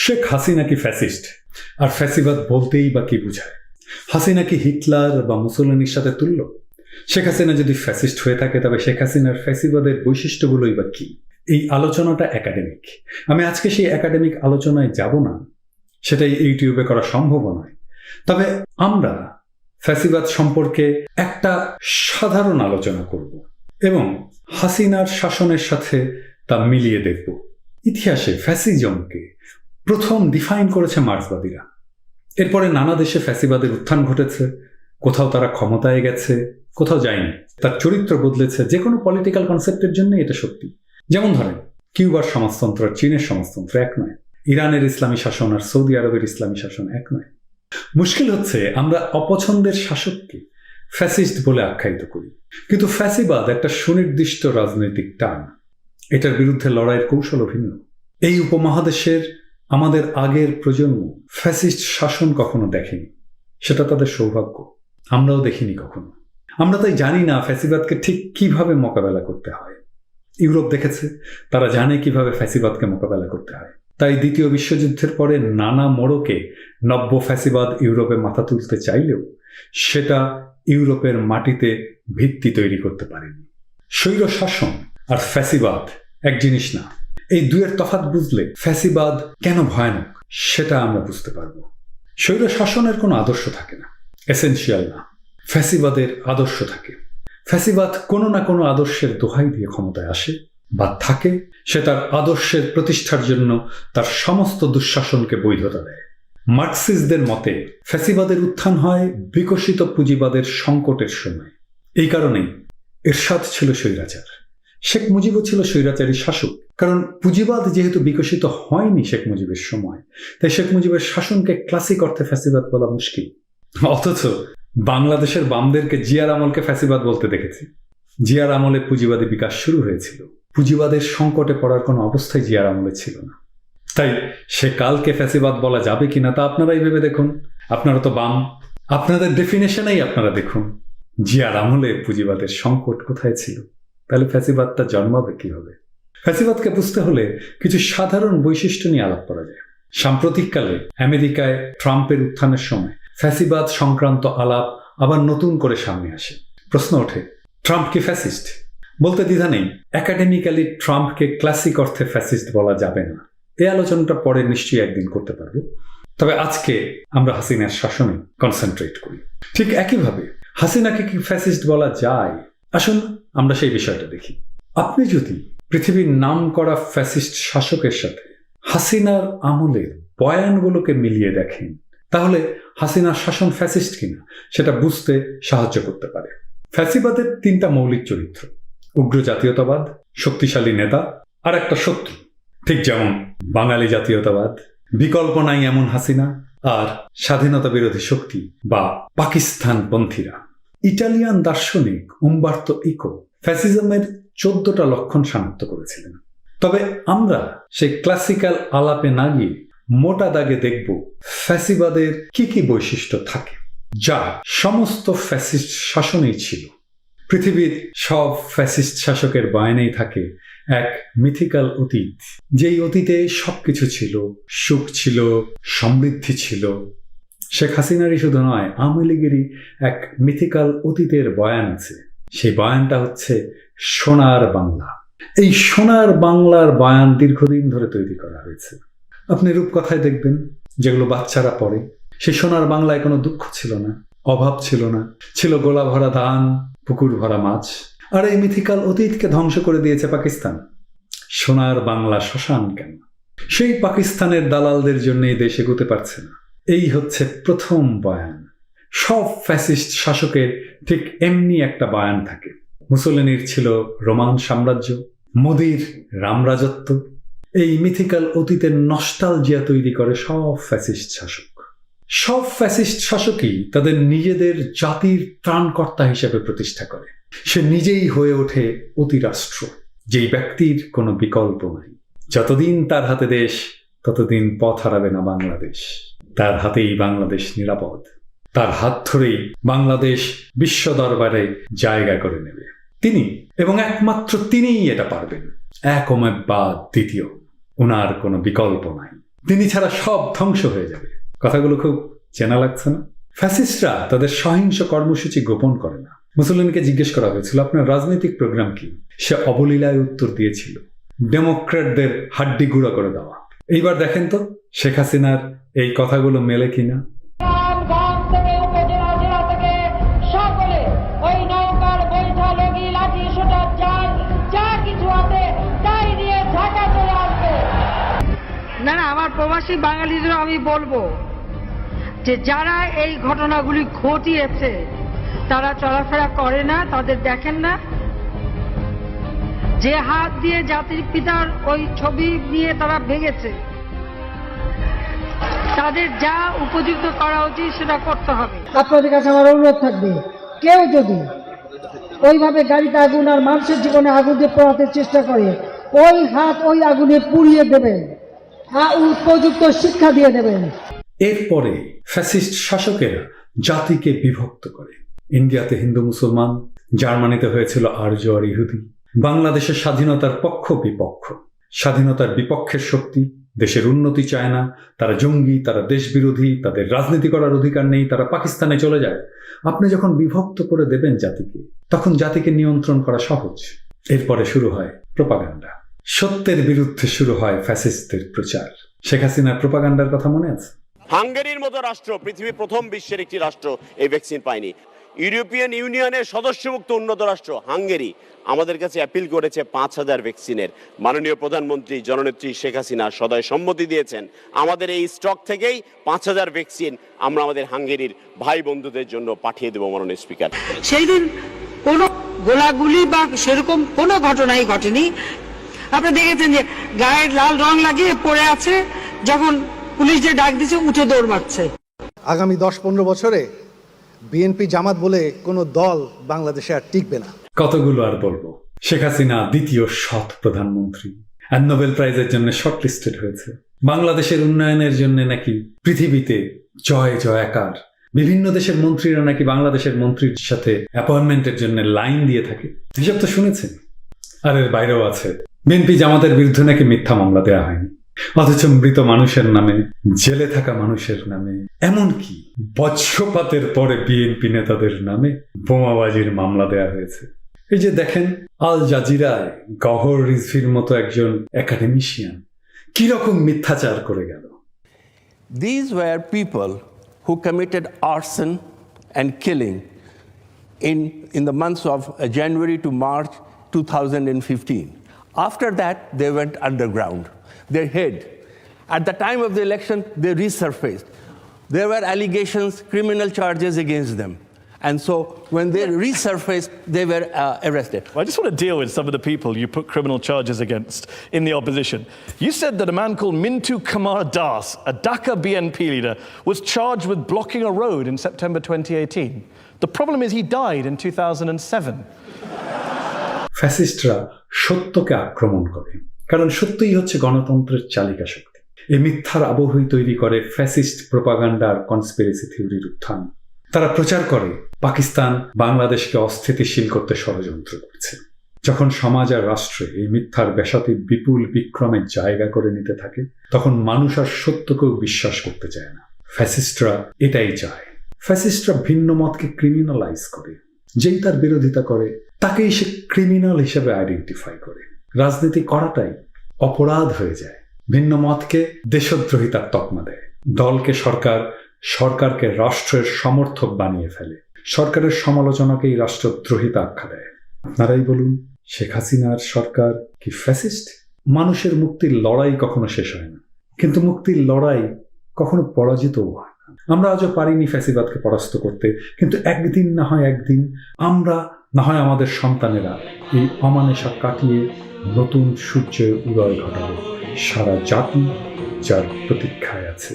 শেখ হাসিনা কি ফ্যাসিস্ট? আর ফ্যাসিবাদ বলতেই বা কি বুঝায়? হাসিনা কি হিটলার বা মুসোলিনির সাথে তুল্য? শেখ হাসিনা যদি ফ্যাসিস্ট হয়ে থাকে তবে শেখ হাসিনার ফ্যাসিবাদের বৈশিষ্ট্যগুলোই বা কি? এই আলোচনাটা একাডেমিক। আমি আজকে সেই একাডেমিক আলোচনায় যাব না, সেটাই ইউটিউবে করা সম্ভব নয়। তবে আমরা ফ্যাসিবাদ সম্পর্কে একটা সাধারণ আলোচনা করব এবং হাসিনার শাসনের সাথে তা মিলিয়ে দেখব। ইতিহাসে ফ্যাসিজমকে প্রথম ডিফাইন করেছে মার্ক্সবাদীরা। এরপরে নানা দেশে ফ্যাসিবাদের উত্থান ঘটেছে, কোথাও তারা ক্ষমতায় গেছে, কোথাও যায়নি, তার চরিত্র বদলেছে। যে কোনো পলিটিক্যাল কনসেপ্টের জন্য এটা সত্যি। যেমন ধরেন, কিউবার সমাজতন্ত্র আর চীনের সমাজতন্ত্র এক নয়, ইরানের ইসলামী শাসন আর সৌদি আরবের ইসলামী শাসন এক নয়। মুশকিল হচ্ছে আমরা অপছন্দের শাসককে ফ্যাসিস্ট বলে আখ্যায়িত করি, কিন্তু ফ্যাসিবাদ একটা সুনির্দিষ্ট রাজনৈতিক টার্ম। এটার বিরুদ্ধে লড়াইয়ের কৌশল ভিন্ন। এই উপমহাদেশের আমাদের আগের প্রজন্ম ফ্যাসিস্ট শাসন কখনো দেখেনি, সেটা তাদের সৌভাগ্য। আমরাও দেখিনি কখনো। আমরা তাই জানি না ফ্যাসিবাদকে ঠিক কিভাবে মোকাবেলা করতে হয়। ইউরোপ দেখেছে, তারা জানে কিভাবে ফ্যাসিবাদকে মোকাবেলা করতে হয়। তাই দ্বিতীয় বিশ্বযুদ্ধের পরে নানা মোড়কে নব্য ফ্যাসিবাদ ইউরোপে মাথা তুলতে চাইলেও সেটা ইউরোপের মাটিতে ভিত্তি তৈরি করতে পারেনি। স্বৈর শাসন আর ফ্যাসিবাদ এক জিনিস না। এই দুয়ের তফাৎ বুঝলে ফ্যাসিবাদ কেন ভয়ানক সেটা আমরা বুঝতে পারব। স্বৈর শাসনের কোনো আদর্শ থাকে না, এসেনশিয়াল না। ফ্যাসিবাদের আদর্শ থাকে। ফ্যাসিবাদ কোনো না কোনো আদর্শের দোহাই দিয়ে ক্ষমতায় আসে বা থাকে। সে তার আদর্শের প্রতিষ্ঠার জন্য তার সমস্ত দুঃশাসনকে বৈধতা দেয়। মার্কসিস্টদের মতে ফ্যাসিবাদের উত্থান হয় বিকশিত পুঁজিবাদের সংকটের সময়। এই কারণেই এরশাদ ছিল স্বৈরাচার, শেখ মুজিবও ছিল স্বৈরাচারী শাসক। কারণ পুঁজিবাদ যেহেতু বিকশিত হয়নি শেখ মুজিবের সময়, তাই শেখ মুজিবের শাসনকে ক্লাসিক অর্থে ফ্যাসিবাদ বলা মুশকিল। অথচ বাংলাদেশের বামদেরকে জিয়ার আমলকে ফ্যাসিবাদ বলতে দেখেছি। জিয়ার আমলে পুঁজিবাদী বিকাশ শুরু হয়েছিল। পুঁজিবাদের সংকটে পড়ার কোনো অবস্থায় জিয়ার আমলে ছিল না। তাই সে কালকে ফ্যাসিবাদ বলা যাবে কিনা তা আপনারাই ভেবে দেখুন। আপনারা তো বাম, আপনাদের ডেফিনেশনেই আপনারা দেখুন জিয়ার আমলে পুঁজিবাদের সংকট কোথায় ছিল, তাহলে ফ্যাসিবাদটা জন্মাবে কিভাবে? ফ্যাসিবাদকে বুঝতে হলে কিছু সাধারণ বৈশিষ্ট্য নিয়ে আলাপ করা যায়। সাম্প্রতিককালে আমেরিকায় ট্রাম্পের উত্থানের সময় ফ্যাসিবাদ সংক্রান্ত আলাপ আবার নতুন করে সামনে আসে। প্রশ্ন ওঠে, ট্রাম্প কি ফ্যাসিস্ট? বলতে দ্বিধা নেই, একাডেমিক্যালি ট্রাম্পকে ক্লাসিক অর্থে ফ্যাসিস্ট বলা যাবে না। এই আলোচনাটা পরে নিশ্চয়ই একদিন করতে পারবো। তবে আজকে আমরা হাসিনার শাসনে কনসেন্ট্রেট করি। ঠিক একইভাবে হাসিনাকে কি ফ্যাসিস্ট বলা যায়? আসুন আমরা সেই বিষয়টা দেখি। আপনি যদি পৃথিবীর নাম করা ফ্যাসিস্ট শাসকের সাথে হাসিনার আমলের বয়ানগুলোকে মিলিয়ে দেখেন, তাহলে হাসিনার শাসন ফ্যাসিস্ট কিনা সেটা বুঝতে সাহায্য করতে পারে। ফ্যাসিবাদের তিনটা মৌলিক চরিত্র: উগ্র জাতীয়তাবাদ, শক্তিশালী নেতা, আর একটা শত্রু। ঠিক যেমন বাঙালি জাতীয়তাবাদ, বিকল্প নাই এমন হাসিনা, আর স্বাধীনতা বিরোধী শক্তি বা পাকিস্তানপন্থীরা। ইটালিয়ান দার্শনিক উম্বার্তো ইকো ফ্যাসিজমের 14টা লক্ষণ শনাক্ত করেছিলেন। তবে আমরা সেই ক্লাসিক্যাল আলাপে না গিয়ে মোটা দাগে দেখব ফ্যাসিবাদের কি কি বৈশিষ্ট্য থাকে, যা সমস্ত ফ্যাসিস্ট শাসনেই ছিল। পৃথিবীর সব ফ্যাসিস্ট শাসকের বয়ানেই থাকে এক মিথিক্যাল অতীত, যেই অতীতে সবকিছু ছিল, সুখ ছিল, সমৃদ্ধি ছিল। শেখ হাসিনারই শুধু নয়, আওয়ামী লীগেরই এক মিথিক্যাল অতীতের বয়ান আছে। সেই বয়ানটা হচ্ছে সোনার বাংলা। এই সোনার বাংলার বয়ান দীর্ঘদিন ধরে তৈরি করা হয়েছে। আপনি রূপকথায় দেখবেন যেগুলো বাচ্চারা পড়ে, সেই সোনার বাংলায় কোনো দুঃখ ছিল না, অভাব ছিল না, ছিল গোলা ভরা ধান, পুকুর ভরা মাছ। আর এই মিথিক্যাল অতীতকে ধ্বংস করে দিয়েছে পাকিস্তান। সোনার বাংলা শ্মশান কেন? সেই পাকিস্তানের দালালদের জন্য এই দেশ এগোতে পারছে না। এই হচ্ছে প্রথম বয়ান। সব ফ্যাসিস্ট শাসকের ঠিক এমনি একটা বয়ান থাকে। মুসোলিনির ছিল রোমান সাম্রাজ্য, মোদির রামরাজত্ব। এই মিথিক্যাল অতীতের নস্টালজিয়া তৈরি করে সব ফ্যাসিস্ট শাসক। সব ফ্যাসিস্ট শাসকই তাদের নিজেদের জাতির ত্রাণকর্তা হিসেবে প্রতিষ্ঠা করে। সে নিজেই হয়ে ওঠে অতিরাষ্ট্র, যেই ব্যক্তির কোনো বিকল্প নাই। যতদিন তার হাতে দেশ, ততদিন পথ হারাবে না বাংলাদেশ। তার হাতেই বাংলাদেশ নিরাপদ। তার হাত ধরেই বাংলাদেশ বিশ্ব দরবারে জায়গা করে নেবে। তিনি এবং একমাত্র তিনিই এটা পারবেন। এক ওমে বাদ দ্বিতীয়, ওনার কোনো বিকল্প নাই। তিনি ছাড়া সব ধ্বংস হয়ে যাবে। কথাগুলো খুব চেনা লাগছে না? ফ্যাসিস্টরা তাদের সহিংস কর্মসূচি গোপন করে না। মুসোলিনিকে জিজ্ঞেস করা হয়েছিল আপনার রাজনৈতিক প্রোগ্রাম কি, সে অবলীলায় উত্তর দিয়েছিল ডেমোক্র্যাটদের হাড্ডি গুঁড়া করে দেওয়া। এইবার দেখেন তো শেখ হাসিনার এই কথাগুলো মেলে কিনা। না না, আমার প্রবাসী বাঙালিদের আমি বলবো যে যারা এই ঘটনাগুলি ঘটিয়েছে তারা চলাফেরা করে না, তাদের দেখেন না। যে হাত দিয়ে জাতির পিতার ওই ছবি নিয়ে তারা ভেঙেছে, তাদের যা উপযুক্ত করা উচিত সেটা করতে হবে। আপনাদের কাছে আমার অনুরোধ থাকবে, কেউ যদি ওইভাবে গাড়িতে আগুন আর মানুষের জীবনে আগুন দিয়ে পোড়াতে চেষ্টা করে, ওই হাত ওই আগুনে পুড়িয়ে দেবেন, উপযুক্ত শিক্ষা দিয়ে দেবেন। এরপরে ফ্যাসিস্ট শাসকেরা জাতিকে বিভক্ত করে। ইন্ডিয়াতে হিন্দু মুসলমান, জার্মানিতে হয়েছিল আর্য আর ইহুদি। বাংলাদেশের স্বাধীনতার পক্ষ বিপক্ষ, স্বাধীনতার বিপক্ষের শক্তি দেশের উন্নতি চায় না, তারা জঙ্গি, তারা দেশবিরোধী, তাদের রাজনীতি করার অধিকার নেই, তারা পাকিস্তানে চলে যায়। আপনি যখন বিভক্ত করে দেবেন জাতিকে, তখন জাতিকে নিয়ন্ত্রণ করা সহজ। এরপরে শুরু হয় প্রোপাগান্ডা। সত্যের বিরুদ্ধে শুরু হয় ফ্যাসিস্টদের প্রচার। শেখ হাসিনার প্রোপাগান্ডার কথা মনে আছে? হাঙ্গেরির মতো রাষ্ট্র, পৃথিবীর প্রথম বিশ্বের একটি রাষ্ট্র এই ভ্যাকসিন পায়নি। ইউরোপিয়ান ইউনিয়নের সদস্যভুক্ত উন্নত রাষ্ট্র হাঙ্গেরি আমাদের কাছে অ্যাপিল করেছে 5,000 ভ্যাকসিনের। মাননীয় প্রধানমন্ত্রী জননেত্রী শেখ হাসিনা সদয় সম্মতি দিয়েছেন। আমাদের এই স্টক থেকেই 5,000 ভ্যাকসিন আমরা আমাদের হাঙ্গেরির ভাই বন্ধুদের জন্য পাঠিয়ে দেবো মাননীয় স্পিকার। সেই দিন কোনো গোলাগুলি বা সেরকম কোনো ঘটনাই ঘটেনি। আপনি দেখেছেন যে গায়ের লাল রং লাগিয়ে পড়ে আছে, যখন পুলিশ যে ডাক দিচ্ছে উঠে দৌড় মারছে। আগামী 10-15 বছরে বিএনপি জামাত বলে কোনো দল বাংলাদেশে আর টিকবে না। কতগুলো আর বলবো। শেখ হাসিনা দ্বিতীয় সৎ প্রধানমন্ত্রী, আর নোবেল প্রাইজের জন্য শর্টলিস্টেড হয়েছে। বাংলাদেশের উন্নয়নের জন্য নাকি পৃথিবীতে জয় জয়াকার। বিভিন্ন দেশের মন্ত্রীরা নাকি বাংলাদেশের মন্ত্রীর সাথে অ্যাপয়েন্টমেন্টের জন্য লাইন দিয়ে থাকে। এসব তো শুনেছেন। আর এর বাইরেও আছে বিএনপি জামাতের বিরুদ্ধে নাকি মিথ্যা মামলা দেওয়া হয়নি, অথচ মৃত মানুষের নামে, জেলে থাকা মানুষের নামে, এমনকি বজ্রপাতের পরে বিএনপি নেতাদের নামে বোমাবাজির মামলা দেওয়া হয়েছে। এই যে দেখেন, আল জাজিরায় গহর রিজভির মতো একজন একাডেমিশিয়ান কিরকম মিথ্যাচার করে গেল। These were people who committed arson and killing in the months of January to March 2015. After that, they went underground. They hid. At the time of the election, they resurfaced. There were allegations, criminal charges against them. And so when they resurfaced, they were arrested. I just want to deal with some of the people you put criminal charges against in the opposition. You said that a man called Mintu Kumar Das, a Dhaka BNP leader, was charged with blocking a road in September 2018. The problem is he died in 2007. ফ্যাসিস্টরা সত্যকে আক্রমণ করে, কারণ সত্যই হচ্ছে গণতন্ত্রের চালিকা শক্তি। এই মিথ্যার আবহই তৈরি করে ফ্যাসিস্ট প্রোপাগান্ডা আর কনস্পিরেসি থিওরির উত্থান। তারা প্রচার করে পাকিস্তান বাংলাদেশকে অস্থিতিশীল করতে ষড়যন্ত্র করছে। যখন সমাজ আর রাষ্ট্রে এই মিথ্যার বেসাতি বিপুল বিক্রমের জায়গা করে নিতে থাকে, তখন মানুষ আর সত্যকেও বিশ্বাস করতে চায় না। ফ্যাসিস্টরা এটাই চায়। ফ্যাসিস্টরা ভিন্ন মতকে ক্রিমিনালাইজ করে। যেই তার বিরোধিতা করে তাকেই সে ক্রিমিনাল হিসেবে আইডেন্টিফাই করে। রাজনীতি করাটাই অপরাধ হয়ে যায়। ভিন্ন মতকে দেশদ্রোহিতার তকমা দেয়। দলকে সরকার, সরকারকে রাষ্ট্রের সমর্থক বানিয়ে ফেলে। সরকারের সমালোচনাকেই রাষ্ট্রদ্রোহিতা আখ্যা দেয়। আপনারাই বলুন, শেখ হাসিনার সরকার কি ফ্যাসিস্ট? মানুষের মুক্তির লড়াই কখনো শেষ হয় না, কিন্তু মুক্তির লড়াই কখনো পরাজিতও হয় না। আমরা আজও পারিনি ফ্যাসিবাদকে পরাস্ত করতে, কিন্তু একদিন না হয় একদিন আমরা, না হয় আমাদের সন্তানেরা এই অমানেশা কাটিয়ে নতুন সূর্যের উদয় ঘটাবে সারা জাতি যার প্রতীক্ষায় আছে।